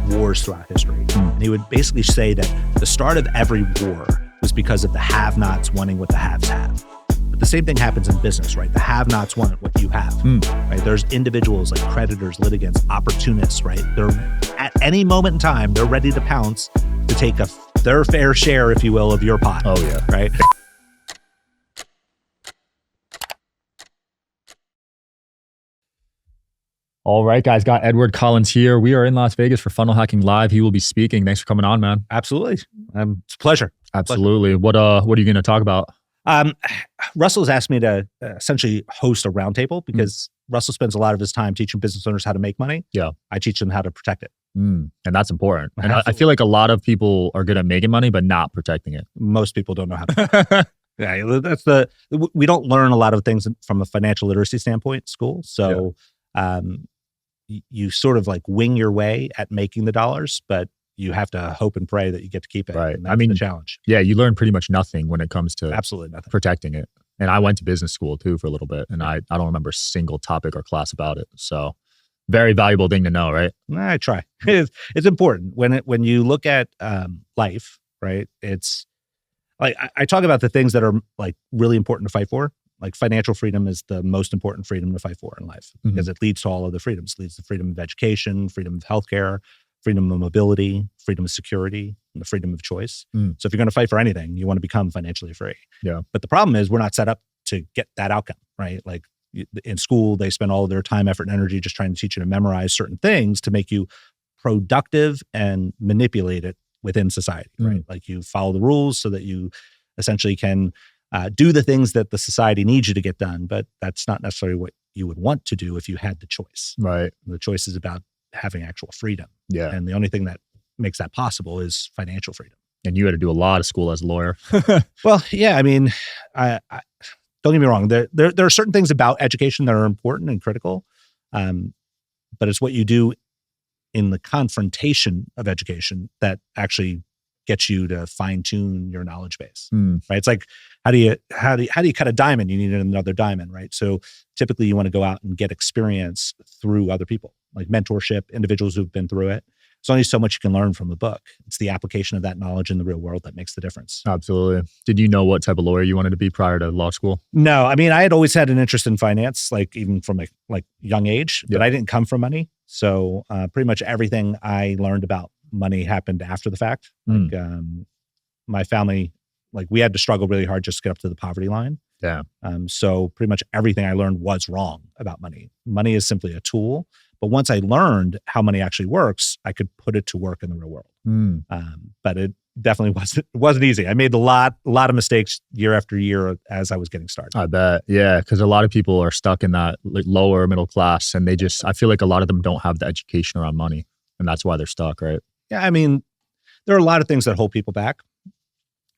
wars throughout history. And he would basically say that the start of every war was because of the have-nots wanting what the haves have. But the same thing happens in business, right? The have-nots want what you have, right? There's individuals like creditors, litigants, opportunists, right? They're at any moment in time, they're ready to pounce to take their fair share, if you will, of your pot. Oh yeah. Right? All right, guys, got Edward Collins here. We are in Las Vegas for Funnel Hacking Live. He will be speaking. Thanks for coming on, man. Absolutely. It's a pleasure. Absolutely. What are you going to talk about? Russell's asked me to essentially host a roundtable because Russell spends a lot of his time teaching business owners how to make money. Yeah. I teach them how to protect it. And that's important. And I feel like a lot of people are good at making money, but not protecting it. Most people don't know how to. Yeah, we don't learn a lot of things from a financial literacy standpoint in school. So, you sort of like wing your way at making the dollars, but you have to hope and pray that you get to keep it. Right. I mean, the challenge. Yeah, you learn pretty much nothing when it comes to absolutely nothing protecting it. And I went to business school too for a little bit, and I don't remember a single topic or class about it. So, very valuable thing to know, right? I try. It's important when you look at life, right? It's like I talk about the things that are like really important to fight for. Like financial freedom is the most important freedom to fight for in life because it leads to all other freedoms. It leads to freedom of education, freedom of healthcare, freedom of mobility, freedom of security, and the freedom of choice. So if you're going to fight for anything, you want to become financially free. Yeah. But the problem is we're not set up to get that outcome, right? Like in school, they spend all of their time, effort, and energy just trying to teach you to memorize certain things to make you productive and manipulate it within society, right? Like you follow the rules so that you essentially can do the things that the society needs you to get done, but that's not necessarily what you would want to do if you had the choice. Right. The choice is about having actual freedom. Yeah. And the only thing that makes that possible is financial freedom. And you had to do a lot of school as a lawyer. Well, yeah. I mean, I don't get me wrong. There are certain things about education that are important and critical, but it's what you do in the confrontation of education that actually gets you to fine tune your knowledge base, right? It's like, how do you cut a diamond? You need another diamond, right? So typically you want to go out and get experience through other people, like mentorship, individuals who've been through it. There's only so much you can learn from a book. It's the application of that knowledge in the real world that makes the difference. Absolutely. Did you know what type of lawyer you wanted to be prior to law school? No, I mean, I had always had an interest in finance, like even from a young age, but I didn't come from money. So pretty much everything I learned about money happened after the fact. Like my family, like we had to struggle really hard just to get up to the poverty line. Yeah. So pretty much everything I learned was wrong about money. Money is simply a tool. But once I learned how money actually works, I could put it to work in the real world. But it definitely wasn't easy. I made a lot of mistakes year after year as I was getting started. I bet. Yeah. Because a lot of people are stuck in that like lower middle class, and I feel like a lot of them don't have the education around money, and that's why they're stuck, right? Yeah. I mean, there are a lot of things that hold people back.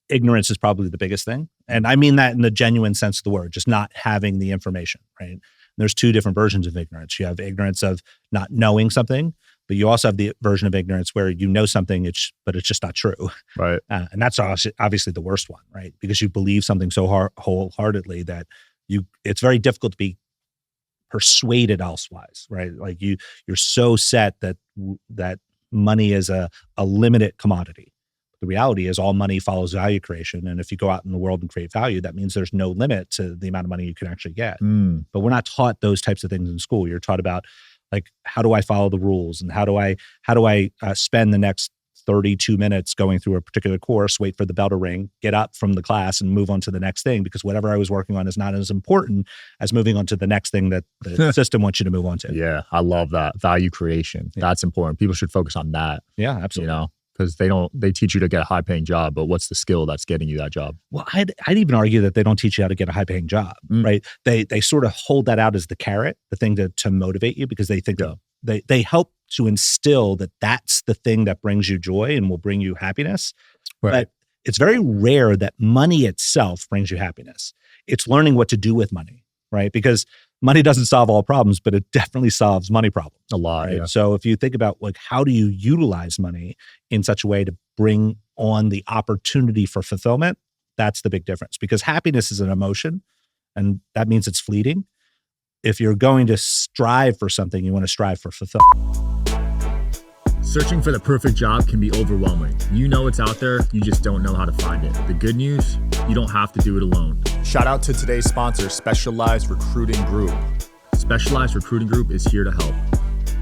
Ignorance is probably the biggest thing. And I mean that in the genuine sense of the word, just not having the information, right? There's two different versions of ignorance. You have ignorance of not knowing something, but you also have the version of ignorance where you know something, but it's just not true. Right. And that's obviously the worst one, right? Because you believe something so wholeheartedly that it's very difficult to be persuaded elsewise, right? Like you're so set that money is a limited commodity. The reality is all money follows value creation. And if you go out in the world and create value, that means there's no limit to the amount of money you can actually get. But we're not taught those types of things in school. You're taught about like, how do I follow the rules? And how do I spend the next 32 minutes going through a particular course, wait for the bell to ring, get up from the class and move on to the next thing, because whatever I was working on is not as important as moving on to the next thing that the system wants you to move on to. Yeah. I love that. Value creation. Yeah. That's important. People should focus on that. Yeah, absolutely. You know? Because they teach you to get a high paying job, but what's the skill that's getting you that job? Well, I'd even argue that they don't teach you how to get a high paying job, right? They sort of hold that out as the carrot, the thing to motivate you, because they think they help to instill that that's the thing that brings you joy and will bring you happiness. Right. But it's very rare that money itself brings you happiness. It's learning what to do with money, right? Because money doesn't solve all problems, but it definitely solves money problems. A lot, right? Yeah. So if you think about like, how do you utilize money in such a way to bring on the opportunity for fulfillment? That's the big difference, because happiness is an emotion, and that means it's fleeting. If you're going to strive for something, you want to strive for fulfillment. Searching for the perfect job can be overwhelming. You know it's out there, you just don't know how to find it. The good news, you don't have to do it alone. Shout out to today's sponsor, Specialized Recruiting Group. Specialized Recruiting Group is here to help.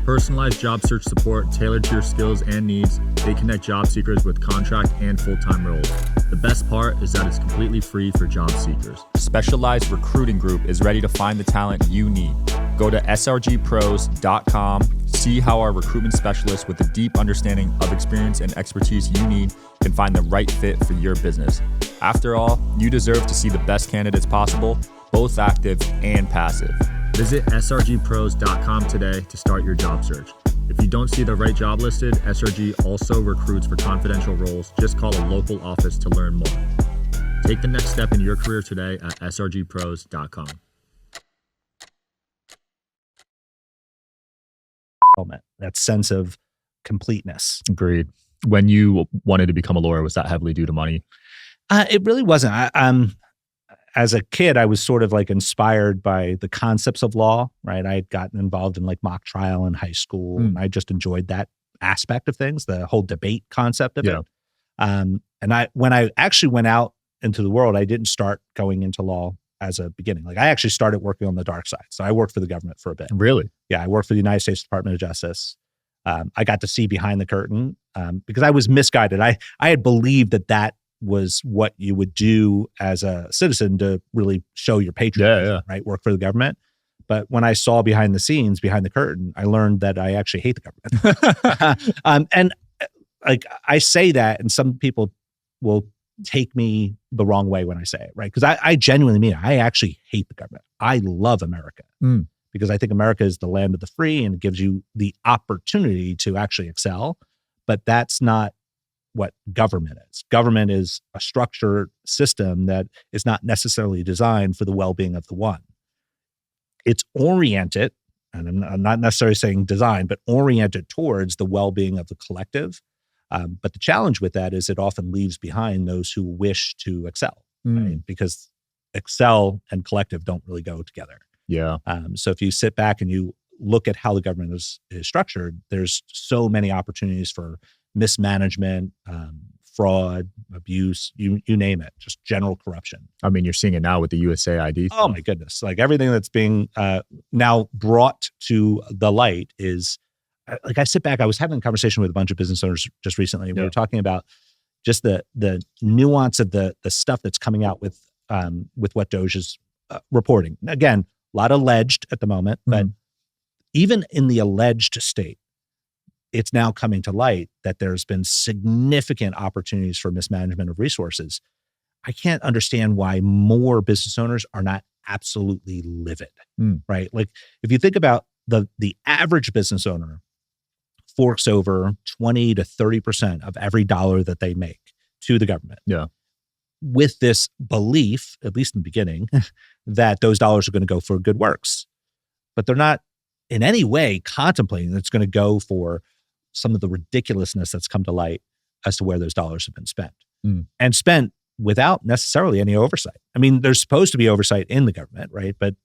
Personalized job search support tailored to your skills and needs. They connect job seekers with contract and full-time roles. The best part is that it's completely free for job seekers. Specialized Recruiting Group is ready to find the talent you need. Go to srgpros.com, see how our recruitment specialists with a deep understanding of experience and expertise you need can find the right fit for your business. After all, you deserve to see the best candidates possible, both active and passive. Visit srgpros.com today to start your job search. If you don't see the right job listed, SRG also recruits for confidential roles. Just call a local office to learn more. Take the next step in your career today at srgpros.com. That sense of completeness. Agreed. When you wanted to become a lawyer, was that heavily due to money? It really wasn't. As a kid, I was sort of like inspired by the concepts of law, right? I had gotten involved in like mock trial in high school, and I just enjoyed that aspect of things, the whole debate concept of it. And when I actually went out into the world, I didn't start going into law as a beginning. Like I actually started working on the dark side. So I worked for the government for a bit. Really? Yeah, I worked for the United States Department of Justice. I got to see behind the curtain because I was misguided. I had believed that was what you would do as a citizen to really show your patriotism, right? Work for the government. But when I saw behind the scenes, behind the curtain, I learned that I actually hate the government. And like I say that, and some people will take me the wrong way when I say it, right? Because I genuinely mean it. I actually hate the government. I love America because I think America is the land of the free and it gives you the opportunity to actually excel. But that's not what government is. Government is a structured system that is not necessarily designed for the well-being of the one. It's oriented, and I'm not necessarily saying design, but oriented towards the well-being of the collective. But the challenge with that is it often leaves behind those who wish to excel, right? Because excel and collective don't really go together. Yeah. So if you sit back and you look at how the government is structured, there's so many opportunities for mismanagement, fraud, abuse, you name it, just general corruption. I mean, you're seeing it now with the USAID. Oh my goodness. Like everything that's being now brought to the light is, like I sit back, I was having a conversation with a bunch of business owners just recently. We were talking about just the nuance of the stuff that's coming out with what Doge is reporting. Again, a lot alleged at the moment, but even in the alleged state, it's now coming to light that there's been significant opportunities for mismanagement of resources. I can't understand why more business owners are not absolutely livid, right? Like if you think about the average business owner forks over 20 to 30% of every dollar that they make to the government. Yeah. With this belief, at least in the beginning, that those dollars are going to go for good works. But they're not in any way contemplating that it's going to go for some of the ridiculousness that's come to light as to where those dollars have been spent. And spent without necessarily any oversight. I mean, there's supposed to be oversight in the government, right? But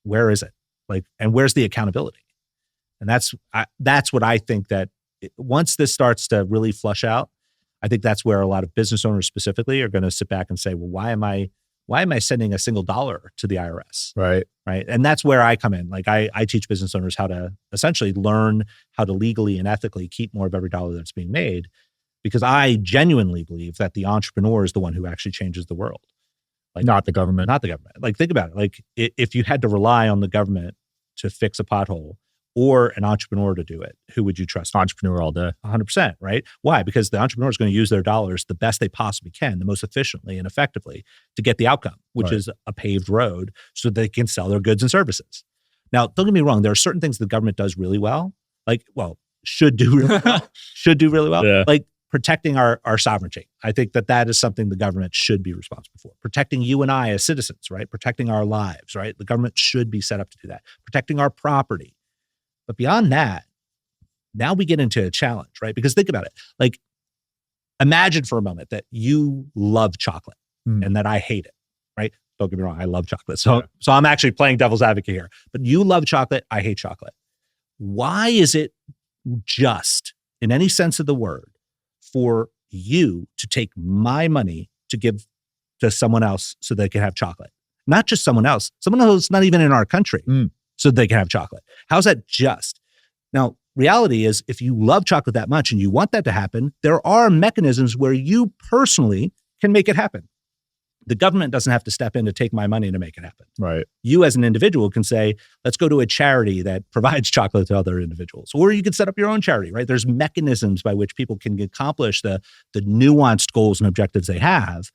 where is it? Like, and where's the accountability? And that's what I think that once this starts to really flush out, I think that's where a lot of business owners specifically are going to sit back and say, well, why am I sending a single dollar to the IRS? Right. Right. And that's where I come in. Like I teach business owners how to essentially learn how to legally and ethically keep more of every dollar that's being made, because I genuinely believe that the entrepreneur is the one who actually changes the world. Like not the government. Not the government. Like think about it. Like if you had to rely on the government to fix a pothole or an entrepreneur to do it, who would you trust? Entrepreneur all day. 100%, right? Why? Because the entrepreneur is going to use their dollars the best they possibly can, the most efficiently and effectively to get the outcome, which is a paved road so they can sell their goods and services. Now, don't get me wrong. There are certain things the government does really well, should do really well, Yeah. like protecting our sovereignty. I think that is something the government should be responsible for. Protecting you and I as citizens, right? Protecting our lives, right? The government should be set up to do that. Protecting our property. But beyond that, now we get into a challenge, right? Because think about it. Like, imagine for a moment that you love chocolate and that I hate it, right? Don't get me wrong. I love chocolate. So I'm actually playing devil's advocate here. But you love chocolate. I hate chocolate. Why is it just in any sense of the word for you to take my money to give to someone else so they can have chocolate. Not just someone else who's not even in our country, so they can have chocolate. How's that just? Now, reality is, if you love chocolate that much and you want that to happen, there are mechanisms where you personally can make it happen. The government doesn't have to step in to take my money to make it happen. Right. You as an individual can say, let's go to a charity that provides chocolate to other individuals. Or you can set up your own charity, right? There's mechanisms by which people can accomplish the nuanced goals and objectives they have.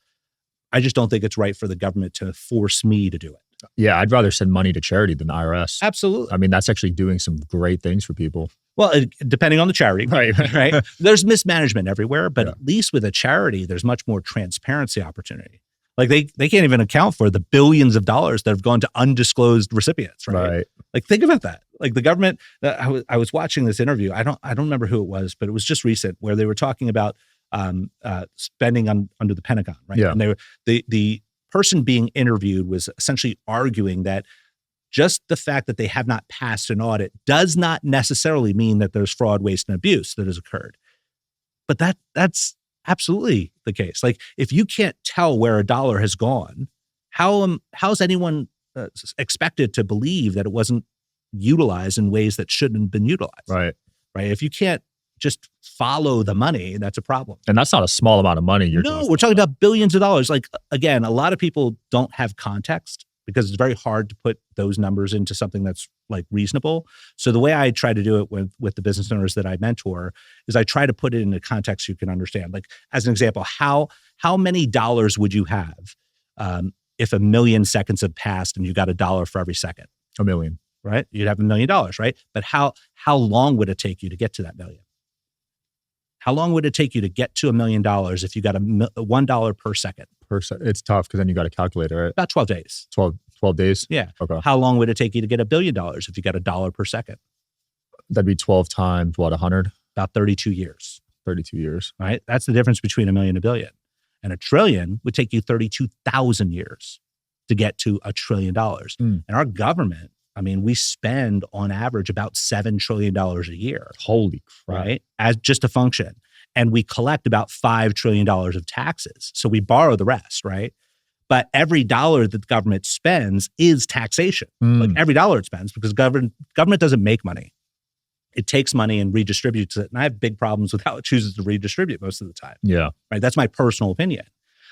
I just don't think it's right for the government to force me to do it. Yeah, I'd rather send money to charity than the IRS. Absolutely. I mean, that's actually doing some great things for people. Well, depending on the charity, right? There's mismanagement everywhere, but Yeah. at least with a charity, there's much more transparency opportunity. Like they can't even account for the billions of dollars that have gone to undisclosed recipients, right? Like think about that. Like the government. I was watching this interview. I don't remember who it was, but it was just recent where they were talking about spending under the Pentagon, right? Yeah. And they were, the person being interviewed was essentially arguing that just the fact that they have not passed an audit does not necessarily mean that there's fraud, waste, and abuse that has occurred. But that's absolutely the case. Like if you can't tell where a dollar has gone, how's anyone expected to believe that it wasn't utilized in ways that shouldn't have been utilized? Right. If you can't just follow the money, that's a problem. And that's not a small amount of money. We're talking about billions of dollars. Like, again, a lot of people don't have context because it's very hard to put those numbers into something that's like reasonable. So the way I try to do it with the business owners that I mentor is I try to put it in a context you can understand. Like, as an example, how many dollars would you have if 1 million seconds had passed and you got $1 for every second? 1 million. Right? You'd have $1 million, right? But how long would it take you to get to that million? How long would it take you to get to $1 million if you got $1 per second? It's tough because then you got to calculate it, right? About 12 days. 12 days? Yeah. Okay. How long would it take you to get $1 billion if you got $1 per second? That'd be 12 times, 100? About 32 years. 32 years. Right? That's the difference between $1 million and $1 billion. And $1 trillion would take you 32,000 years to get to $1 trillion. And our government, I mean, we spend on average about $7 trillion a year. Holy crap. Right? As just a function. And we collect about $5 trillion of taxes. So we borrow the rest, right? But every dollar that the government spends is taxation. Like every dollar it spends, because government doesn't make money. It takes money and redistributes it. And I have big problems with how it chooses to redistribute most of the time. Yeah. Right? That's my personal opinion.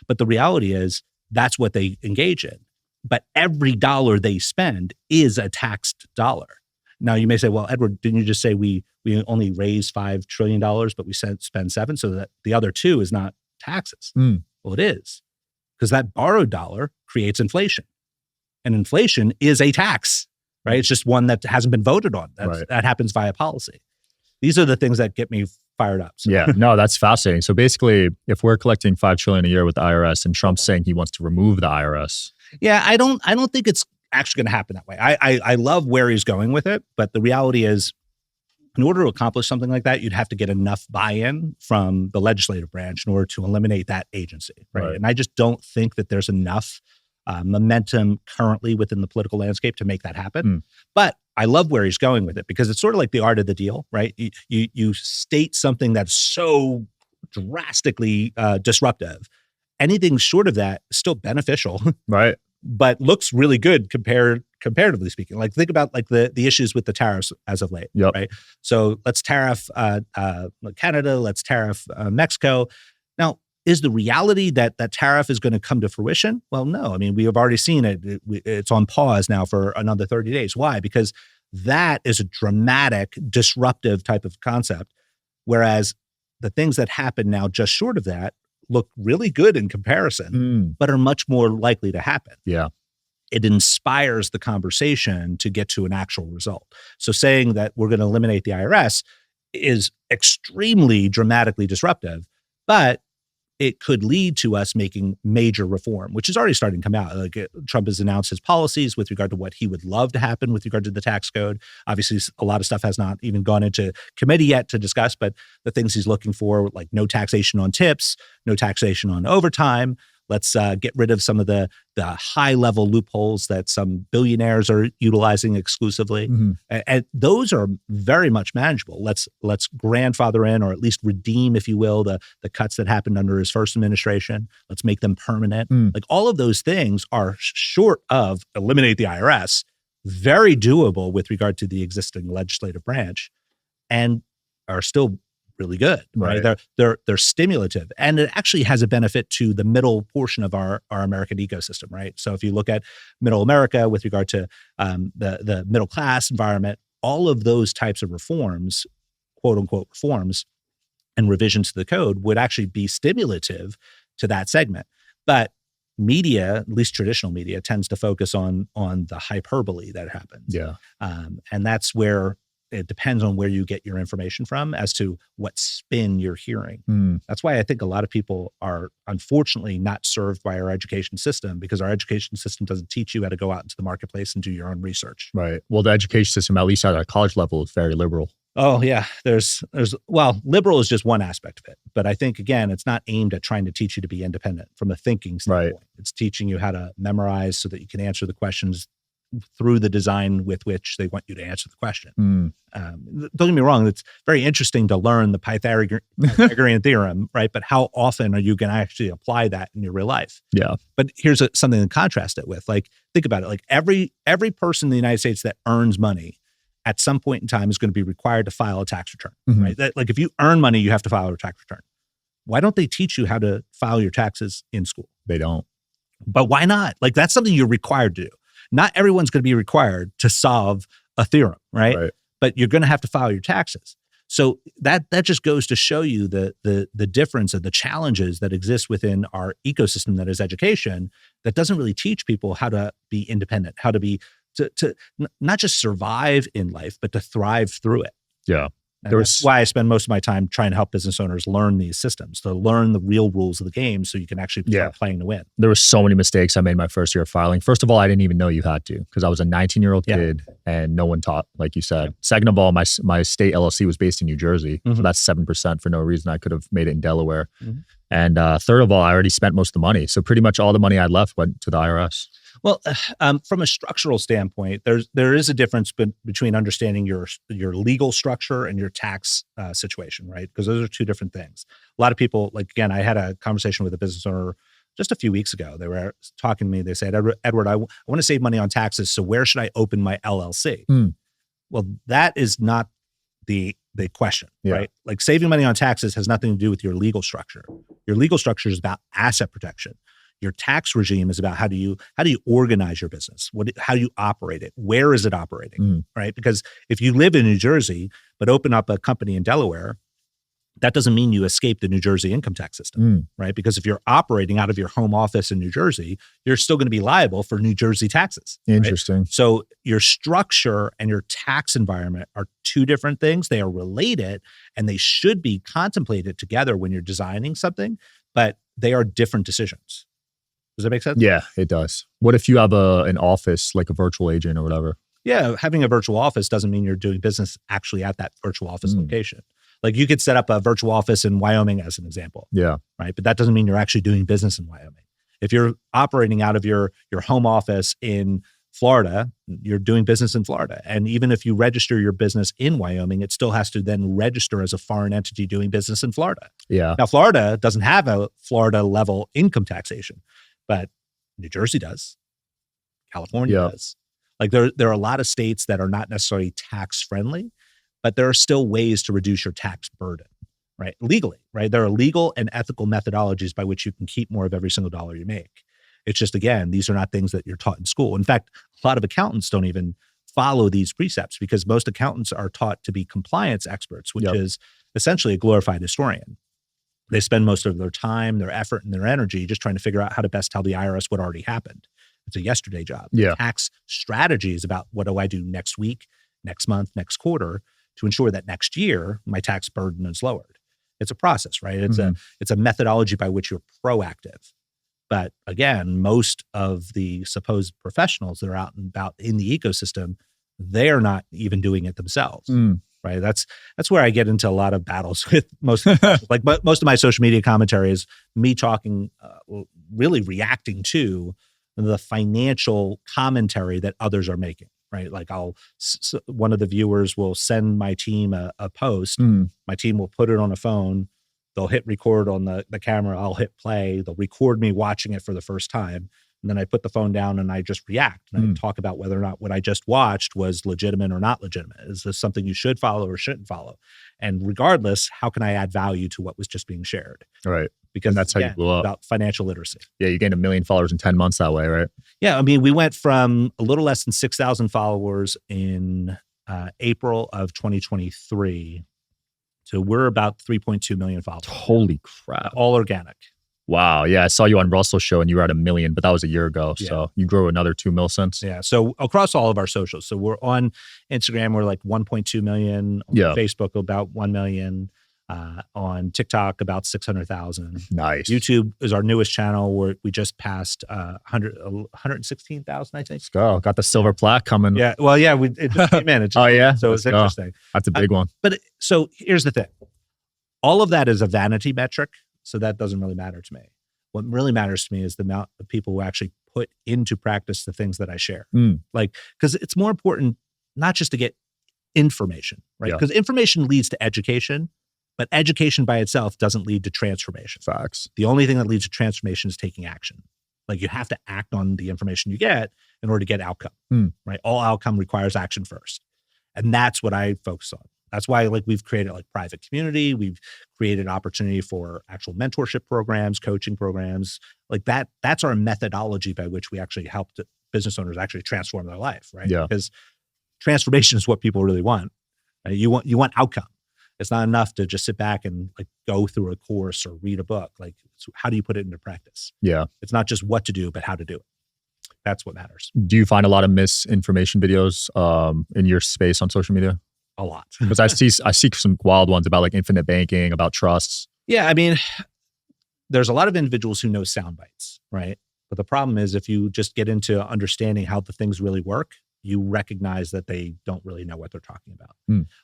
But the reality is that's what they engage in. But every dollar they spend is a taxed dollar. Now you may say, well, Edward, didn't you just say we only raise $5 trillion, but we spend $7, so that the other $2 is not taxes? Well, it is, because that borrowed dollar creates inflation. And inflation is a tax, right? It's just one that hasn't been voted on. That happens via policy. These are the things that get me fired up. So. Yeah, no, that's fascinating. So basically, if we're collecting $5 trillion a year with the IRS and Trump's saying he wants to remove the IRS. Yeah, I don't think it's actually going to happen that way. I love where he's going with it, but the reality is, in order to accomplish something like that, you'd have to get enough buy-in from the legislative branch in order to eliminate that agency, right? And I just don't think that there's enough momentum currently within the political landscape to make that happen. But I love where he's going with it, because it's sort of like the art of the deal, right? You state something that's so drastically disruptive. Anything short of that is still beneficial, right? But looks really good comparatively speaking. Like think about like the issues with the tariffs as of late, right? So let's tariff Canada, let's tariff Mexico. Now, is the reality that that tariff is going to come to fruition? Well, no. I mean, we have already seen it. It's on pause now for another 30 days. Why? Because that is a dramatic, disruptive type of concept, whereas the things that happen now just short of that look really good in comparison, but are much more likely to happen. Yeah. It inspires the conversation to get to an actual result. So saying that we're going to eliminate the IRS is extremely dramatically disruptive, but it could lead to us making major reform, which is already starting to come out. Like Trump has announced his policies with regard to what he would love to happen with regard to the tax code. Obviously, a lot of stuff has not even gone into committee yet to discuss, but the things he's looking for, like no taxation on tips, no taxation on overtime, Let's get rid of some of the high level loopholes that some billionaires are utilizing exclusively. And those are very much manageable. Let's grandfather in, or at least redeem, if you will, the cuts that happened under his first administration. Let's make them permanent. Like all of those things are short of eliminate the IRS, very doable with regard to the existing legislative branch, and are still really good, right? They're stimulative, and it actually has a benefit to the middle portion of our American ecosystem, right? So if you look at middle America with regard to the middle class environment, all of those types of reforms, quote unquote reforms, and revisions to the code would actually be stimulative to that segment. But media, at least traditional media, tends to focus on the hyperbole that happens. And that's where it depends on where you get your information from as to what spin you're hearing. That's why I think a lot of people are unfortunately not served by our education system, because our education system doesn't teach you how to go out into the marketplace and do your own research. Right. Well, the education system, at least at a college level, is very liberal. Oh yeah. Well, liberal is just one aspect of it. But I think, again, it's not aimed at trying to teach you to be independent from a thinking standpoint. Right. It's teaching you how to memorize so that you can answer the questions through the design with which they want you to answer the question. Don't get me wrong, it's very interesting to learn the Pythagorean theorem, right? But how often are you going to actually apply that in your real life? Yeah. But here's something to contrast it with. Like, think about it. Like every person in the United States that earns money at some point in time is going to be required to file a tax return, right? Like if you earn money, you have to file a tax return. Why don't they teach you how to file your taxes in school? They don't. But why not? Like that's something you're required to do. Not everyone's going to be required to solve a theorem, right? But you're going to have to file your taxes. So that just goes to show you the difference of the challenges that exist within our ecosystem that is education, that doesn't really teach people how to be independent, how to be to not just survive in life, but to thrive through it. Yeah. That's why I spend most of my time trying to help business owners learn these systems, to learn the real rules of the game so you can actually start playing to win. There were so many mistakes I made my first year of filing. First of all, I didn't even know you had to, because I was a 19-year-old kid and no one taught, like you said. Second of all, my state LLC was based in New Jersey. So that's 7% for no reason. I could have made it in Delaware. And third of all, I already spent most of the money. So pretty much all the money I left went to the IRS. Well, from a structural standpoint, there is a difference between understanding your legal structure and your tax situation, right? Because those are two different things. A lot of people, like, again, I had a conversation with a business owner just a few weeks ago. They were talking to me. They said, Edward, I want to save money on taxes. So where should I open my LLC? Well, that is not the question, right? Like saving money on taxes has nothing to do with your legal structure. Your legal structure is about asset protection. Your tax regime is about how do you organize your business? How do you operate it? Where is it operating, right? Because if you live in New Jersey but open up a company in Delaware, that doesn't mean you escape the New Jersey income tax system, right? Because if you're operating out of your home office in New Jersey, you're still going to be liable for New Jersey taxes. Interesting. Right? So your structure and your tax environment are two different things. They are related and they should be contemplated together when you're designing something, but they are different decisions. Does that make sense? Yeah, it does. What if you have an office, like a virtual agent or whatever? Yeah, having a virtual office doesn't mean you're doing business actually at that virtual office location. Like you could set up a virtual office in Wyoming as an example. Yeah. Right. But that doesn't mean you're actually doing business in Wyoming. If you're operating out of your home office in Florida, you're doing business in Florida. And even if you register your business in Wyoming, it still has to then register as a foreign entity doing business in Florida. Yeah. Now, Florida doesn't have a Florida level income taxation, but New Jersey does. California does. Like there are a lot of states that are not necessarily tax friendly, but there are still ways to reduce your tax burden, right? Legally, right? There are legal and ethical methodologies by which you can keep more of every single dollar you make. It's just, again, these are not things that you're taught in school. In fact, a lot of accountants don't even follow these precepts because most accountants are taught to be compliance experts, which is essentially a glorified historian. They spend most of their time, their effort, and their energy just trying to figure out how to best tell the IRS what already happened. It's a yesterday job. Yeah. Tax strategy is about what do I do next week, next month, next quarter to ensure that next year my tax burden is lowered. It's a process, right? It's a methodology by which you're proactive. But again, most of the supposed professionals that are out and about in the ecosystem, they're not even doing it themselves. Right. That's where I get into a lot of battles with most like most of my social media commentary is me talking really reacting to the financial commentary that others are making, right? Like one of the viewers will send my team a post. My team will put it on a phone. They'll hit record on the camera. I'll hit play. They'll record me watching it for the first time. And then I put the phone down and I just react. And I talk about whether or not what I just watched was legitimate or not legitimate. Is this something you should follow or shouldn't follow? And regardless, how can I add value to what was just being shared? Right. Because and that's how you blew up. About financial literacy. Yeah, you gained 1 million followers in 10 months that way, right? Yeah, I mean, we went from a little less than 6,000 followers in April of 2023 to we're about 3.2 million followers. Holy crap. All organic. Wow. Yeah, I saw you on Russell's show and you were at 1 million, but that was a year ago. Yeah. So you grew another 2 mil since. Yeah. So across all of our socials. So we're on Instagram, we're like 1.2 million. On Facebook, about 1 million. On TikTok, about 600,000. Nice. YouTube is our newest channel where we just passed 116,000, I think. Let's go. Got the silver plaque coming. Yeah. Well, yeah, it just came in. Oh, yeah? So it's interesting. That's a big one. But so here's the thing. All of that is a vanity metric. So that doesn't really matter to me. What really matters to me is the amount of people who actually put into practice the things that I share. Like, because it's more important not just to get information, right? Because information leads to education. But education by itself doesn't lead to transformation. Facts. The only thing that leads to transformation is taking action. Like you have to act on the information you get in order to get outcome, right? All outcome requires action first. And that's what I focus on. That's why like we've created like private community. We've created opportunity for actual mentorship programs, coaching programs. Like that's our methodology by which we actually help business owners actually transform their life, right? Yeah. Because transformation is what people really want. Right? You want outcome. It's not enough to just sit back and like go through a course or read a book. Like, how do you put it into practice? Yeah. It's not just what to do, but how to do it. That's what matters. Do you find a lot of misinformation videos in your space on social media? A lot. Because I see some wild ones about like infinite banking, about trusts. Yeah. I mean, there's a lot of individuals who know sound bites, right? But the problem is if you just get into understanding how the things really work, you recognize that they don't really know what they're talking about.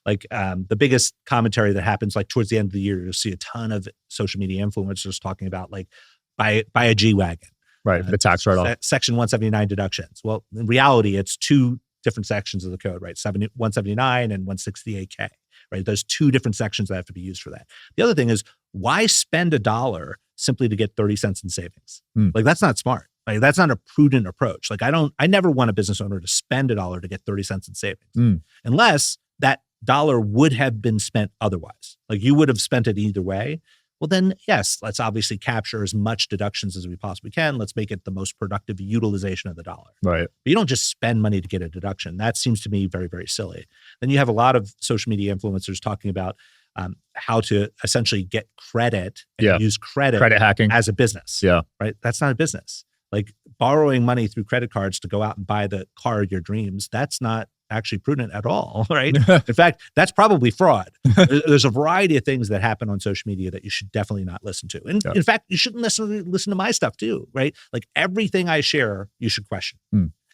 Like the biggest commentary that happens like towards the end of the year, you'll see a ton of social media influencers talking about like buy a G-Wagon. Right, the tax write-off. Section 179 deductions. Well, in reality, it's two different sections of the code, right? 179 and 168K, right? There's two different sections that have to be used for that. The other thing is, why spend $1 simply to get 30 cents in savings? Like that's not smart. Like that's not a prudent approach. Like I never want a business owner to spend $1 to get 30 cents in savings unless that dollar would have been spent otherwise. Like you would have spent it either way. Well, then yes, let's obviously capture as much deductions as we possibly can. Let's make it the most productive utilization of the dollar. Right. But you don't just spend money to get a deduction. That seems to me very, very silly. Then you have a lot of social media influencers talking about how to essentially get credit and use credit hacking as a business. Yeah. Right. That's not a business. Like borrowing money through credit cards to go out and buy the car of your dreams, that's not actually prudent at all, right? In fact, that's probably fraud. There's a variety of things that happen on social media that you should definitely not listen to. And in fact, you shouldn't listen to my stuff too, right? Like everything I share, you should question.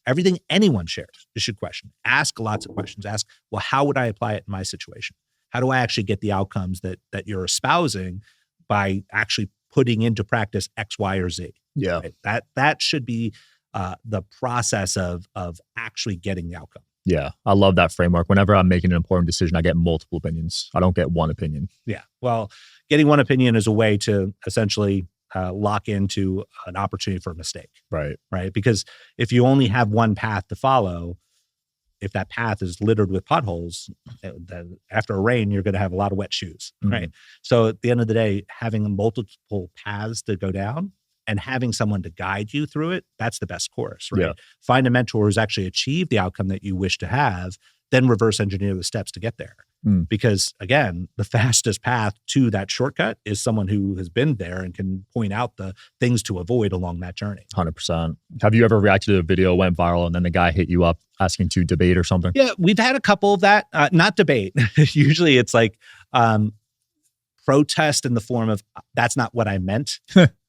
Everything anyone shares, you should question. Ask lots of questions. Ask, well, how would I apply it in my situation? How do I actually get the outcomes that you're espousing by actually putting into practice X, Y, or Z? Yeah. Right? That should be the process of actually getting the outcome. Yeah. I love that framework. Whenever I'm making an important decision, I get multiple opinions. I don't get one opinion. Yeah. Well, getting one opinion is a way to essentially lock into an opportunity for a mistake. Right. Right. Because if you only have one path to follow, if that path is littered with potholes, then after a rain, you're going to have a lot of wet shoes. Right. So at the end of the day, having multiple paths to go down and having someone to guide you through it, that's the best course, right? Yeah. Find a mentor who's actually achieved the outcome that you wish to have, then reverse engineer the steps to get there. Because again, the fastest path to that shortcut is someone who has been there and can point out the things to avoid along that journey. 100%. Have you ever reacted to a video, went viral, and then the guy hit you up asking to debate or something? Yeah, we've had a couple of that. Not debate. Usually it's like protest in the form of, that's not what I meant,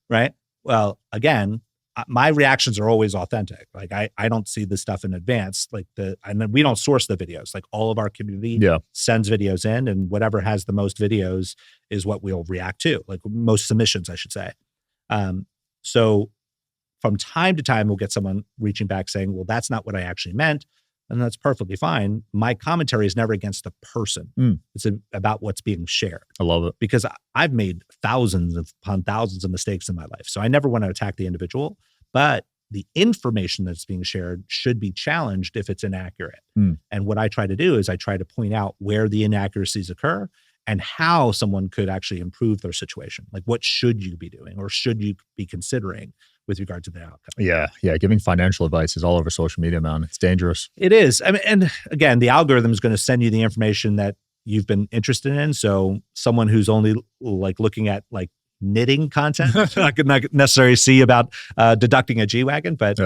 right? Well, again, my reactions are always authentic. Like I don't see this stuff in advance. And then we don't source the videos. Like all of our community sends videos in, and whatever has the most videos is what we'll react to. Like most submissions, I should say. So from time to time, we'll get someone reaching back saying, well, that's not what I actually meant. And that's perfectly fine. My commentary is never against the person. It's about what's being shared. I love it. Because I've made thousands upon thousands of mistakes in my life. So I never want to attack the individual, but the information that's being shared should be challenged if it's inaccurate. And what I try to do is I try to point out where the inaccuracies occur and how someone could actually improve their situation. Like, what should you be doing or should you be considering with regard to the outcome? Yeah. Giving financial advice is all over social media, man. It's dangerous. It is. I mean, and again, the algorithm is going to send you the information that you've been interested in. So someone who's only like looking at like knitting content, I could not necessarily see about deducting a G-Wagon, but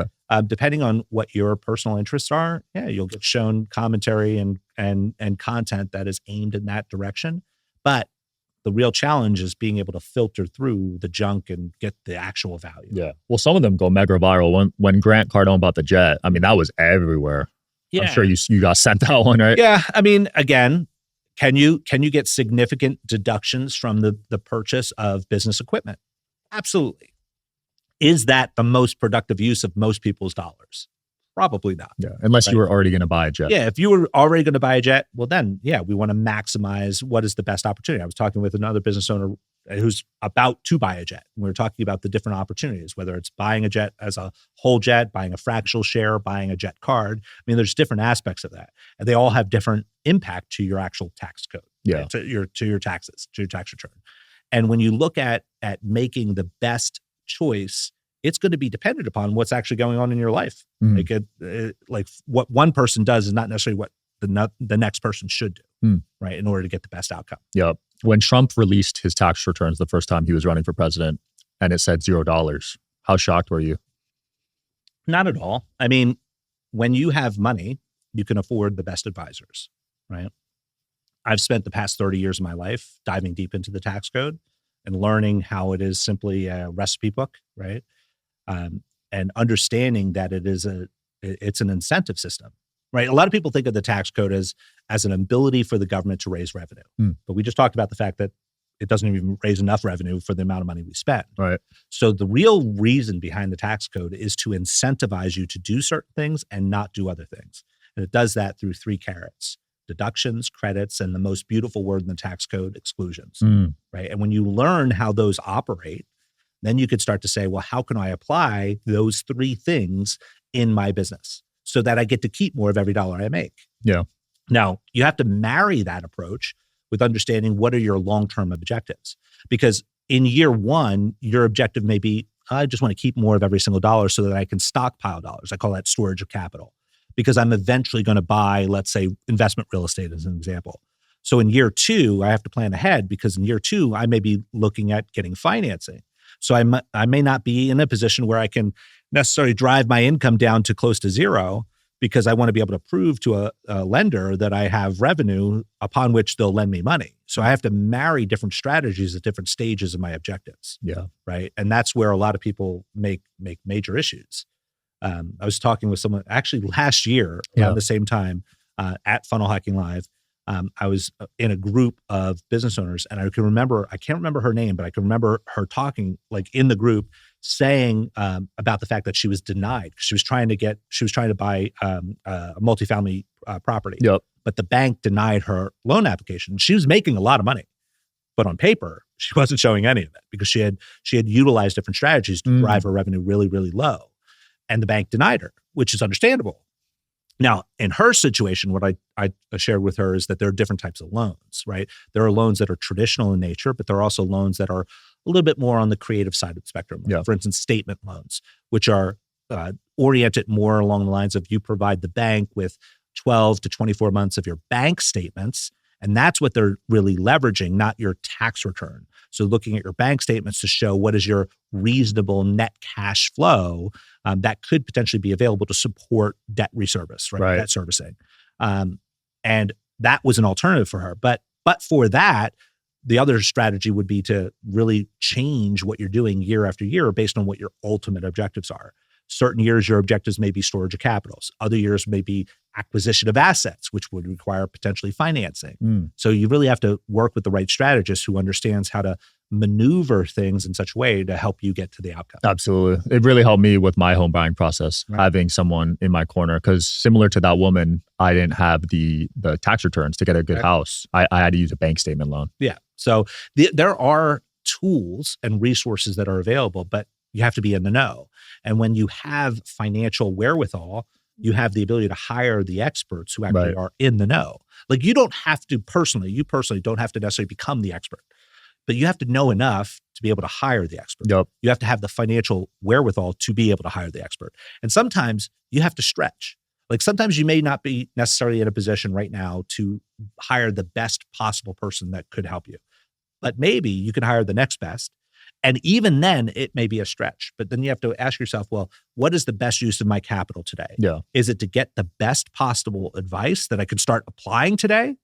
depending on what your personal interests are, you'll get shown commentary and content that is aimed in that direction. But the real challenge is being able to filter through the junk and get the actual value. Yeah. Well, some of them go mega viral. When Grant Cardone bought the jet, I mean, that was everywhere. Yeah. I'm sure you got sent that one, right? Yeah. I mean, again, can you get significant deductions from the purchase of business equipment? Absolutely. Is that the most productive use of most people's dollars? Probably not. Yeah, unless you were already going to buy a jet. Yeah, if you were already going to buy a jet, well then, we want to maximize what is the best opportunity. I was talking with another business owner who's about to buy a jet. We were talking about the different opportunities, whether it's buying a jet as a whole jet, buying a fractional share, buying a jet card. I mean, there's different aspects of that. And they all have different impact to your actual tax code, right? to your taxes, to your tax return. And when you look at making the best choice, it's going to be dependent upon what's actually going on in your life. Like what one person does is not necessarily what the next person should do, right? In order to get the best outcome. Yep. When Trump released his tax returns the first time he was running for president and it said $0, how shocked were you? Not at all. I mean, when you have money, you can afford the best advisors, right? I've spent the past 30 years of my life diving deep into the tax code and learning how it is simply a recipe book, right? And understanding that it's an incentive system, right? A lot of people think of the tax code as an ability for the government to raise revenue. But we just talked about the fact that it doesn't even raise enough revenue for the amount of money we spend. Right. So the real reason behind the tax code is to incentivize you to do certain things and not do other things. And it does that through 3 carrots: deductions, credits, and the most beautiful word in the tax code, exclusions, right? And when you learn how those operate, then you could start to say, well, how can I apply those 3 things in my business so that I get to keep more of every dollar I make? Yeah. Now, you have to marry that approach with understanding what are your long-term objectives. Because in year 1, your objective may be, I just want to keep more of every single dollar so that I can stockpile dollars. I call that storage of capital, because I'm eventually going to buy, let's say, investment real estate as an example. So in year 2, I have to plan ahead, because in year 2, I may be looking at getting financing. So I may not be in a position where I can necessarily drive my income down to close to 0, because I want to be able to prove to a lender that I have revenue upon which they'll lend me money. So I have to marry different strategies at different stages of my objectives. Yeah. Right. And that's where a lot of people make major issues. I was talking with someone actually last year around the same time at Funnel Hacking Live. I was in a group of business owners, and I can't remember her name, but I can remember her talking like in the group saying about the fact that she was denied. She was trying to buy a multifamily property, but the bank denied her loan application. She was making a lot of money, but on paper, she wasn't showing any of it, because she had utilized different strategies to drive her revenue really, really low, and the bank denied her, which is understandable. Now, in her situation, what I shared with her is that there are different types of loans, right? There are loans that are traditional in nature, but there are also loans that are a little bit more on the creative side of the spectrum. Yeah. For instance, statement loans, which are oriented more along the lines of you provide the bank with 12 to 24 months of your bank statements, and that's what they're really leveraging, not your tax return. So looking at your bank statements to show what is your reasonable net cash flow that could potentially be available to support debt reservice, right? Debt servicing. And that was an alternative for her. But for that, the other strategy would be to really change what you're doing year after year based on what your ultimate objectives are. Certain years, your objectives may be storage of capitals. Other years may be acquisition of assets, which would require potentially financing. So you really have to work with the right strategist who understands how to maneuver things in such a way to help you get to the outcome. Absolutely. It really helped me with my home buying process, having someone in my corner, because similar to that woman, I didn't have the tax returns to get a good house. I had to use a bank statement loan. Yeah. So there are tools and resources that are available, but you have to be in the know. And when you have financial wherewithal, you have the ability to hire the experts who actually are in the know. Like you personally don't have to necessarily become the expert, but you have to know enough to be able to hire the expert. You have to have the financial wherewithal to be able to hire the expert. And sometimes you have to stretch. Like sometimes you may not be necessarily in a position right now to hire the best possible person that could help you, but maybe you can hire the next best. And even then it may be a stretch, but then you have to ask yourself, well, what is the best use of my capital today? Is it to get the best possible advice that I could start applying today?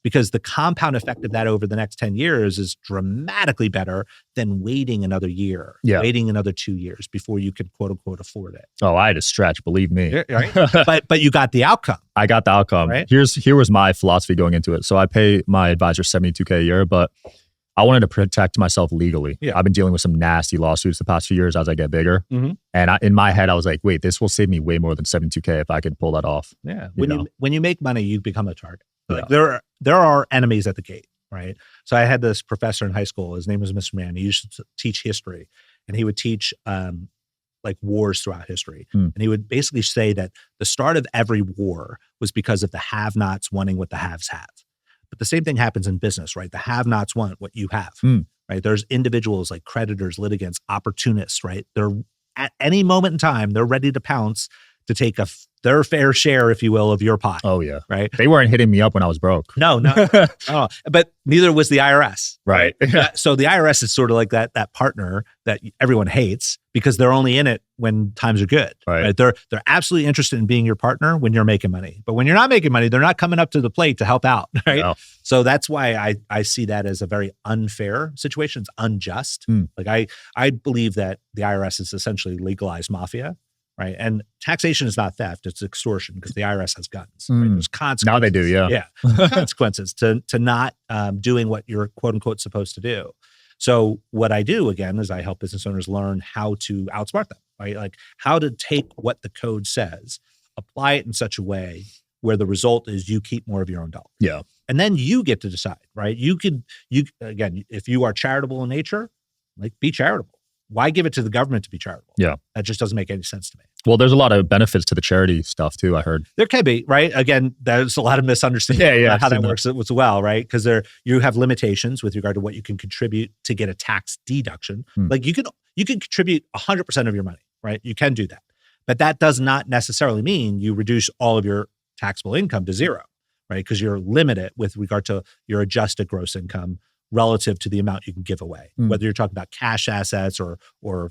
Because the compound effect of that over the next 10 years is dramatically better than waiting another year, waiting another 2 years before you could quote unquote afford it. Oh, I had to stretch, believe me. Right? but you got the outcome. I got the outcome. Right? Here was my philosophy going into it. So I pay my advisor $72K a year, but I wanted to protect myself legally. I've been dealing with some nasty lawsuits the past few years as I get bigger. And in my head, I was like, wait, this will save me way more than $72K if I could pull that off. Yeah. When you make money, you become a target. Like there are enemies at the gate, right? So I had this professor in high school. His name was Mr. Mann. He used to teach history, and he would teach like wars throughout history. And he would basically say that the start of every war was because of the have-nots wanting what the haves have. But the same thing happens in business, right? The have-nots want what you have, right? There's individuals like creditors, litigants, opportunists, right? They're at any moment in time, they're ready to pounce to take their fair share, if you will, of your pie. Oh yeah. Right. They weren't hitting me up when I was broke. No. But neither was the IRS. Right. So the IRS is sort of like that partner that everyone hates because they're only in it when times are good. Right. They're absolutely interested in being your partner when you're making money. But when you're not making money, they're not coming up to the plate to help out. Right. No. So that's why I see that as a very unfair situation. It's unjust. Like I believe that the IRS has essentially legalized mafia. Right. And taxation is not theft, it's extortion because the IRS has guns. Right? There's consequences. Now they do, yeah. Yeah. Consequences to not doing what you're quote unquote supposed to do. So what I do again is I help business owners learn how to outsmart them, right? Like how to take what the code says, apply it in such a way where the result is you keep more of your own dollar. Yeah. And then you get to decide, right? You again, if you are charitable in nature, like be charitable. Why give it to the government to be charitable? Yeah. That just doesn't make any sense to me. Well, there's a lot of benefits to the charity stuff too, I heard. There can be, right? Again, there's a lot of misunderstanding about how that works as well, right? Because you have limitations with regard to what you can contribute to get a tax deduction. Like you can contribute 100% of your money, right? You can do that. But that does not necessarily mean you reduce all of your taxable income to zero, right? Because you're limited with regard to your adjusted gross income relative to the amount you can give away, whether you're talking about cash assets or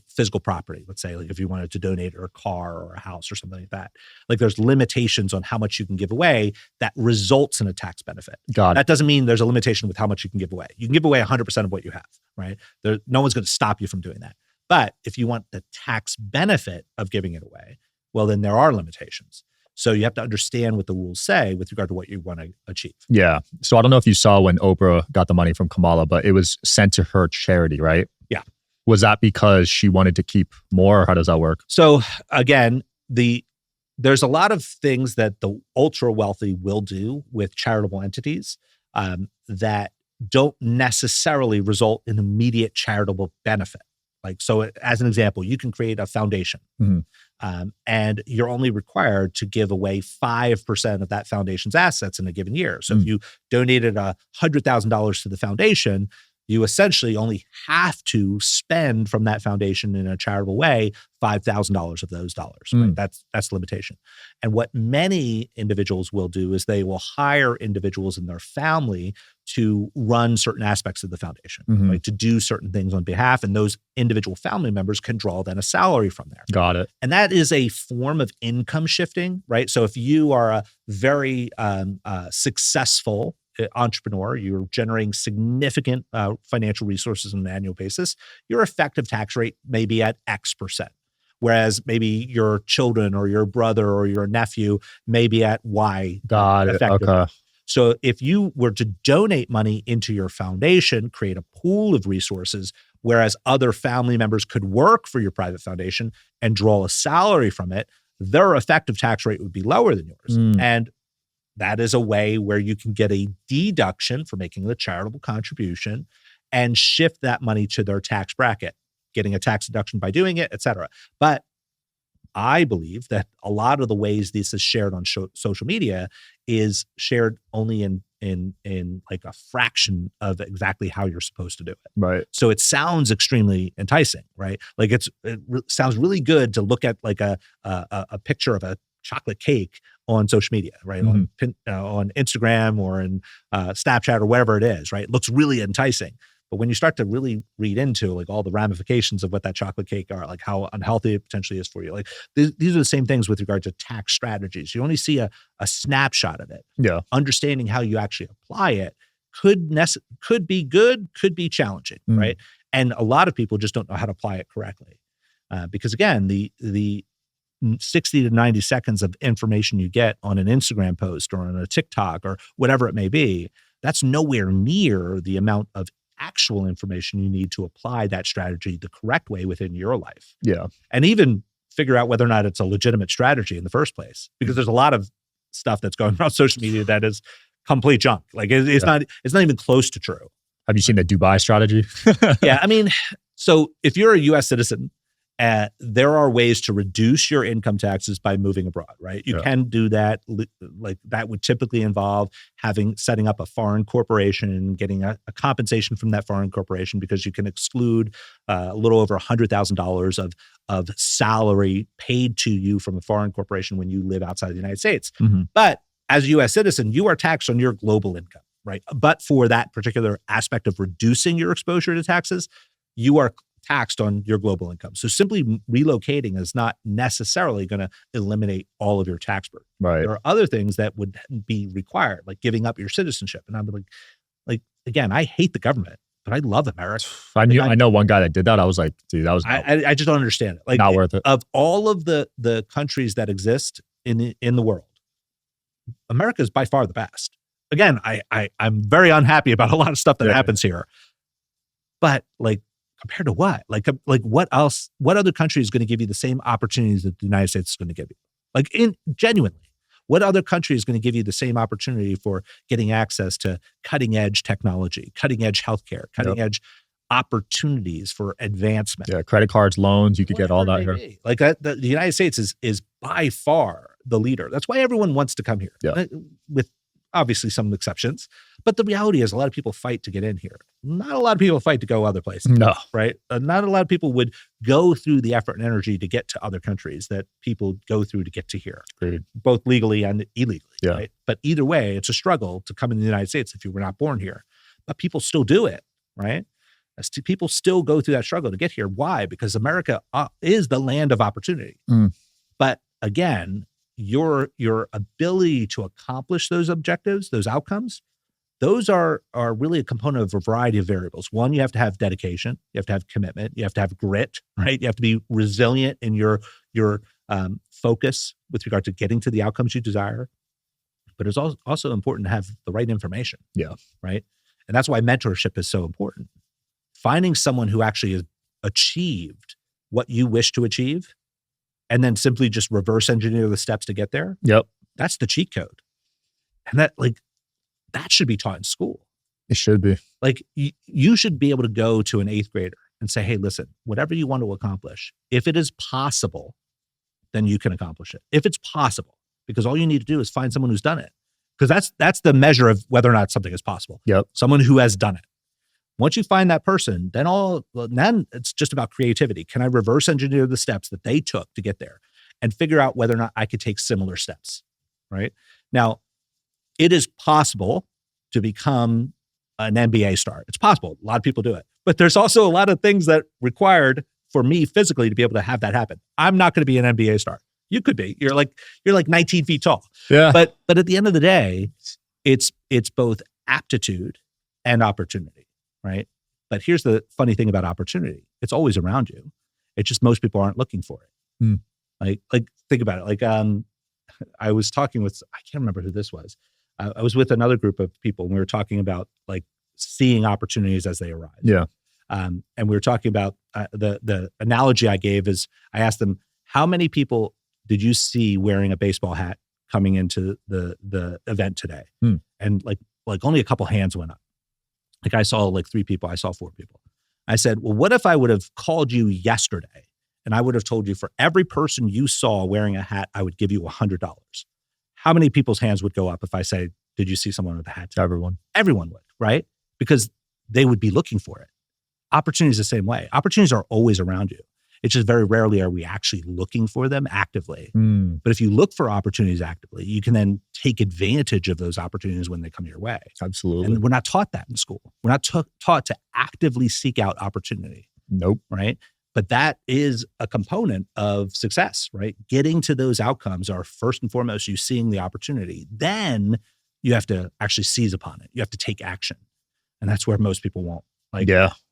physical property. Let's say like if you wanted to donate a car or a house or something like that, like there's limitations on how much you can give away that results in a tax benefit. That doesn't mean there's a limitation with how much you can give away. You can give away 100% of what you have, right? No one's going to stop you from doing that. But if you want the tax benefit of giving it away, well, then there are limitations. So you have to understand what the rules say with regard to what you want to achieve. Yeah. So I don't know if you saw when Oprah got the money from Kamala, but it was sent to her charity, right? Yeah. Was that because she wanted to keep more, or how does that work? So again, there's a lot of things that the ultra wealthy will do with charitable entities that don't necessarily result in immediate charitable benefit. Like, so as an example, you can create a foundation and you're only required to give away 5% of that foundation's assets in a given year. So if you donated $100,000 to the foundation, you essentially only have to spend from that foundation in a charitable way $5,000 of those dollars. Right? That's the limitation. And what many individuals will do is they will hire individuals in their family to run certain aspects of the foundation, right? To do certain things on behalf, and those individual family members can draw then a salary from there. Got it. And that is a form of income shifting, right? So if you are a very successful entrepreneur, you're generating significant financial resources on an annual basis, your effective tax rate may be at X%. whereas maybe your children or your brother or your nephew may be at Y. Got it. effectively. Okay. So if you were to donate money into your foundation, create a pool of resources, whereas other family members could work for your private foundation and draw a salary from it, their effective tax rate would be lower than yours. And that is a way where you can get a deduction for making the charitable contribution and shift that money to their tax bracket, getting a tax deduction by doing it, et cetera. But I believe that a lot of the ways this is shared on social media is shared only in like a fraction of exactly how you're supposed to do it. Right. So it sounds extremely enticing, right? Like it sounds really good to look at like a picture of a chocolate cake on social media, right? On Instagram or in Snapchat or whatever it is, right? It looks really enticing. But when you start to really read into like all the ramifications of what that chocolate cake are, like how unhealthy it potentially is for you, like these are the same things with regard to tax strategies. You only see a snapshot of it. Yeah. Understanding how you actually apply it could be good, could be challenging, right? And a lot of people just don't know how to apply it correctly. Because again, the 60 to 90 seconds of information you get on an Instagram post or on a TikTok or whatever it may be, that's nowhere near the amount of actual information you need to apply that strategy the correct way within your life. Yeah. And even figure out whether or not it's a legitimate strategy in the first place, because there's a lot of stuff that's going around social media that is complete junk. Like it's not even close to true. Have you seen the Dubai strategy? Yeah. I mean, so if you're a US citizen, there are ways to reduce your income taxes by moving abroad, right? You can do that. Like that would typically involve setting up a foreign corporation and getting a compensation from that foreign corporation, because you can exclude a little over $100,000 of salary paid to you from a foreign corporation when you live outside the United States. But as a U.S. citizen, you are taxed on your global income, right? But for that particular aspect of reducing your exposure to taxes, you are taxed on your global income. So simply relocating is not necessarily going to eliminate all of your tax burden. Right. There are other things that would be required, like giving up your citizenship. And I'm like again, I hate the government, but I love America. I know one guy that did that. I was like, dude, that was I just don't understand it. Like, not worth it. Of all of the countries that exist in the world, America is by far the best. Again, I'm very unhappy about a lot of stuff that happens here, but like, compared to what? Like what else? What other country is going to give you the same opportunities that the United States is going to give you? Like genuinely, what other country is going to give you the same opportunity for getting access to cutting edge technology, cutting edge healthcare, cutting edge opportunities for advancement? Yeah, credit cards, loans, you could get all that here. Like the United States is by far the leader. That's why everyone wants to come here. Yeah. With obviously some exceptions, but the reality is a lot of people fight to get in here. Not a lot of people fight to go other places. No. Right? Not a lot of people would go through the effort and energy to get to other countries that people go through to get to here, both legally and illegally. Yeah. Right? But either way, it's a struggle to come in the United States if you were not born here. But people still do it, right? People still go through that struggle to get here. Why? Because America is the land of opportunity. But again, your ability to accomplish those objectives, those outcomes, those are really a component of a variety of variables. One, you have to have dedication, you have to have commitment, you have to have grit, right? You have to be resilient in your focus with regard to getting to the outcomes you desire. But it's also important to have the right information. Yeah. Right. And that's why mentorship is so important. Finding someone who actually has achieved what you wish to achieve, and then simply just reverse engineer the steps to get there. Yep. That's the cheat code. And that should be taught in school. It should be. Like you should be able to go to an 8th grader and say, hey, listen, whatever you want to accomplish, if it is possible, then you can accomplish it. If it's possible, because all you need to do is find someone who's done it. Because that's the measure of whether or not something is possible. Yep. Someone who has done it. Once you find that person, then it's just about creativity. Can I reverse engineer the steps that they took to get there and figure out whether or not I could take similar steps, right? Now, it is possible to become an NBA star. It's possible. A lot of people do it. But there's also a lot of things that required for me physically to be able to have that happen. I'm not going to be an NBA star. You could be. You're like 19 feet tall. Yeah. But at the end of the day, it's both aptitude and opportunity. Right. But here's the funny thing about opportunity. It's always around you. It's just most people aren't looking for it. Hmm. Like think about it. Like, I was talking with, I can't remember who this was. I was with another group of people and we were talking about like seeing opportunities as they arise. Yeah. And we were talking about the analogy I gave is I asked them, how many people did you see wearing a baseball hat coming into the event today? And like only a couple hands went up. Like I saw like 3 people, I saw 4 people. I said, well, what if I would have called you yesterday and I would have told you for every person you saw wearing a hat, I would give you $100. How many people's hands would go up if I say, did you see someone with a hat today? Everyone. Everyone would, right? Because they would be looking for it. Opportunities the same way. Opportunities are always around you. It's just very rarely are we actually looking for them actively. But if you look for opportunities actively, you can then take advantage of those opportunities when they come your way. Absolutely. And we're not taught that in school. We're not taught to actively seek out opportunity. Nope. Right? But that is a component of success, right? Getting to those outcomes are first and foremost, you seeing the opportunity. Then you have to actually seize upon it. You have to take action. And that's where most people won't. Like,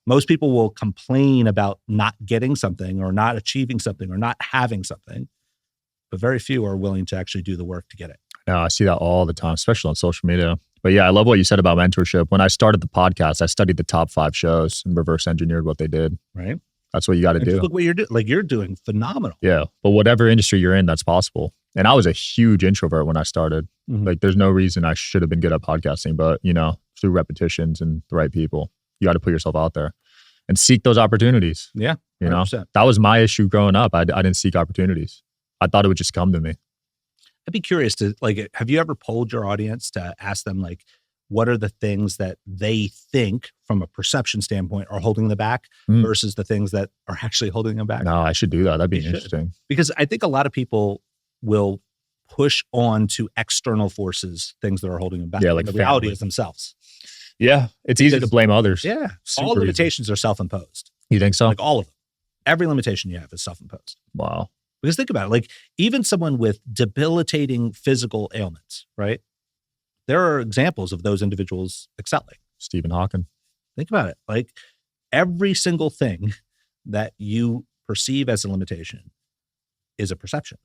most people will complain about not getting something or not achieving something or not having something, but very few are willing to actually do the work to get it. No, I see that all the time, especially on social media. But yeah, I love what you said about mentorship. When I started the podcast, I studied the top 5 shows and reverse engineered what they did. Right. That's what you got to do. Look what you're doing. Like you're doing phenomenal. Yeah. But whatever industry you're in, that's possible. And I was a huge introvert when I started. Like there's no reason I should have been good at podcasting, but through repetitions and the right people, you got to put yourself out there and seek those opportunities. Yeah. 100%. That was my issue growing up. I didn't seek opportunities. I thought it would just come to me. I'd be curious to have you ever polled your audience to ask them what are the things that they think from a perception standpoint are holding them back versus the things that are actually holding them back? No, I should do that. That'd be interesting. Because I think a lot of people will push on to external forces, things that are holding them back. Yeah, like the reality is themselves. Yeah. It's easy to blame others. Yeah. Super all limitations are self-imposed. You think so? Like all of them. Every limitation you have is self-imposed. Wow. Because think about it, like even someone with debilitating physical ailments, right? There are examples of those individuals excelling. Stephen Hawking. Think about it. Like every single thing that you perceive as a limitation is a perception,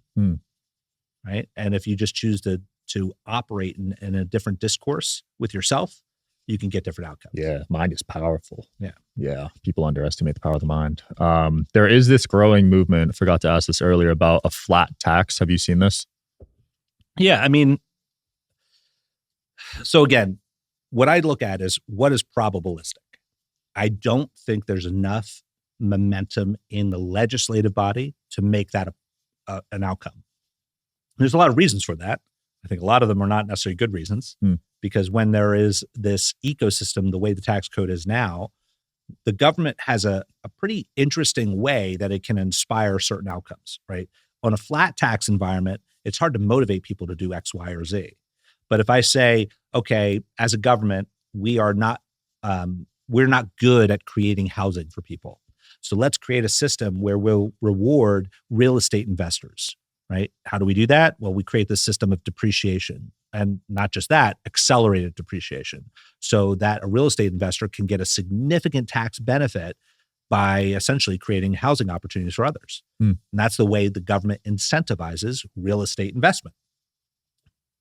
right? And if you just choose to operate in a different discourse with yourself, you can get different outcomes. Yeah, mind is powerful. Yeah. Yeah, people underestimate the power of the mind. There is this growing movement, I forgot to ask this earlier, about a flat tax. Have you seen this? Yeah, I mean, so again, what I look at is what is probabilistic. I don't think there's enough momentum in the legislative body to make that an outcome. There's a lot of reasons for that. I think a lot of them are not necessarily good reasons because when there is this ecosystem, the way the tax code is now, the government has a pretty interesting way that it can inspire certain outcomes, right? On a flat tax environment, it's hard to motivate people to do X, Y, or Z. But if I say, okay, as a government, we're not good at creating housing for people. So let's create a system where we'll reward real estate investors, right? How do we do that? Well, we create this system of depreciation. And not just that, accelerated depreciation. So that a real estate investor can get a significant tax benefit by essentially creating housing opportunities for others. And that's the way the government incentivizes real estate investment.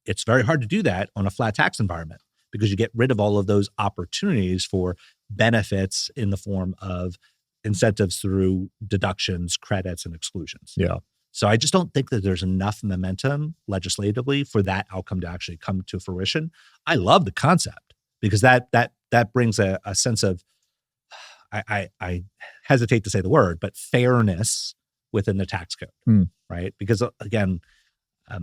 It's very hard to do that on a flat tax environment because you get rid of all of those opportunities for benefits in the form of incentives through deductions, credits, and exclusions. Yeah. So I just don't think that there's enough momentum legislatively for that outcome to actually come to fruition. I love the concept because that brings a sense of, I hesitate to say the word, but fairness within the tax code, right? Because again,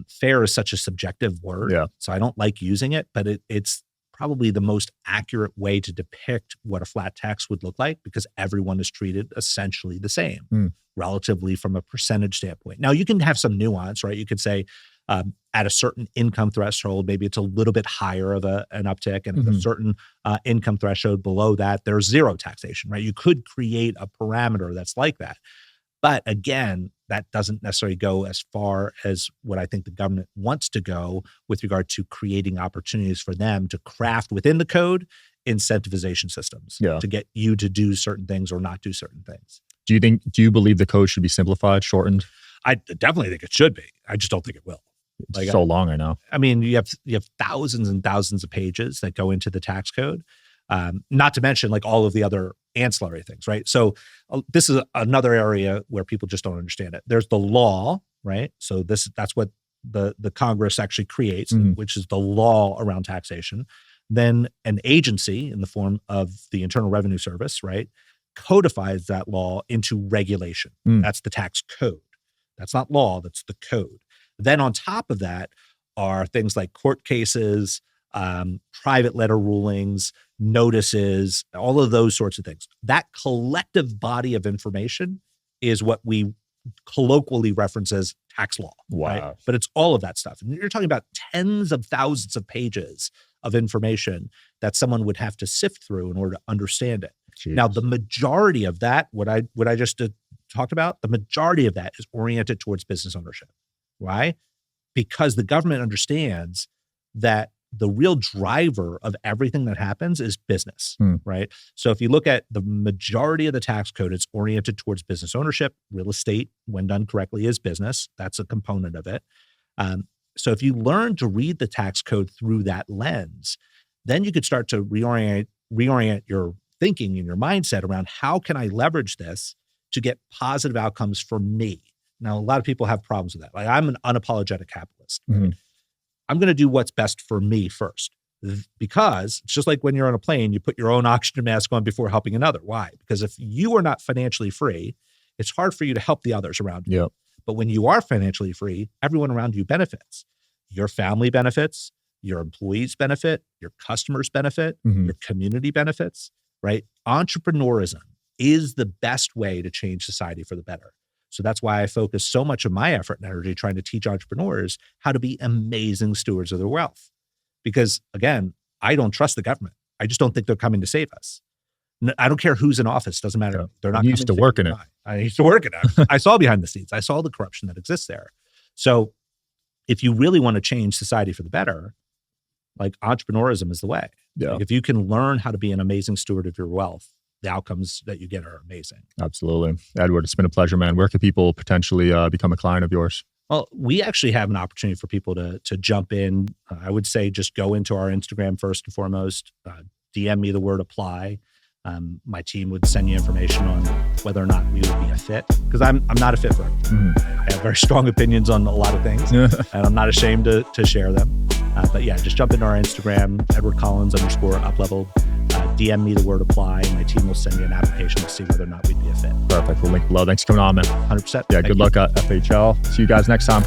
fair is such a subjective word. Yeah. So I don't like using it, but it's probably the most accurate way to depict what a flat tax would look like because everyone is treated essentially the same relatively from a percentage standpoint. Now you can have some nuance, right? You could say at a certain income threshold, maybe it's a little bit higher of an uptick, and at a certain income threshold below that, there's zero taxation, right? You could create a parameter that's like that. But again, that doesn't necessarily go as far as what I think the government wants to go with regard to creating opportunities for them to craft within the code incentivization systems to get you to do certain things or not do certain things. Do you believe the code should be simplified, shortened? I definitely think it should be. I just don't think it will. It's so long, I know. I mean, you have thousands and thousands of pages that go into the tax code, not to mention like all of the other ancillary things, right? So this is another area where people just don't understand it. There's the law, right? So that's what the Congress actually creates, which is the law around taxation. Then an agency in the form of the Internal Revenue Service, right, codifies that law into regulation. That's the tax code. That's not law, that's the code. Then on top of that are things like court cases, private letter rulings, notices, all of those sorts of things. That collective body of information is what we colloquially reference as tax law. Wow. Right? But it's all of that stuff. And you're talking about tens of thousands of pages of information that someone would have to sift through in order to understand it. Jeez. Now, the majority of that, what I just talked about, the majority of that is oriented towards business ownership. Why? Because the government understands that the real driver of everything that happens is business, right? So if you look at the majority of the tax code, it's oriented towards business ownership. Real estate, when done correctly, is business. That's a component of it. So if you learn to read the tax code through that lens, then you could start to reorient your thinking and your mindset around how can I leverage this to get positive outcomes for me. Now, a lot of people have problems with that. Like, I'm an unapologetic capitalist. Right? I'm going to do what's best for me first, because it's just like when you're on a plane, you put your own oxygen mask on before helping another. Why? Because if you are not financially free, it's hard for you to help the others around you. Yep. But when you are financially free, everyone around you benefits. Your family benefits, your employees benefit, your customers benefit, your community benefits, right? Entrepreneurism is the best way to change society for the better. So that's why I focus so much of my effort and energy trying to teach entrepreneurs how to be amazing stewards of their wealth. Because again, I don't trust the government. I just don't think they're coming to save us. I don't care who's in office. Doesn't matter. Yeah. They're not. You used to work in it. I used to work in it. I saw behind the scenes. I saw the corruption that exists there. So if you really want to change society for the better, like, entrepreneurism is the way. Yeah. Like, if you can learn how to be an amazing steward of your wealth, the outcomes that you get are amazing. Absolutely. Edward, it's been a pleasure, man. Where can people potentially become a client of yours? Well, we actually have an opportunity for people to jump in. I would say just go into our Instagram first and foremost, DM me the word apply. My team would send you information on whether or not we would be a fit, because I'm not a fit for everyone. I have very strong opinions on a lot of things, and I'm not ashamed to share them. But yeah, just jump into our Instagram, @EdwardCollins_uplevel. DM me the word apply, and my team will send you an application to see whether or not we'd be a fit. Perfect. We'll link below. Thanks for coming on, man. 100%. Yeah, good luck at FHL. See you guys next time.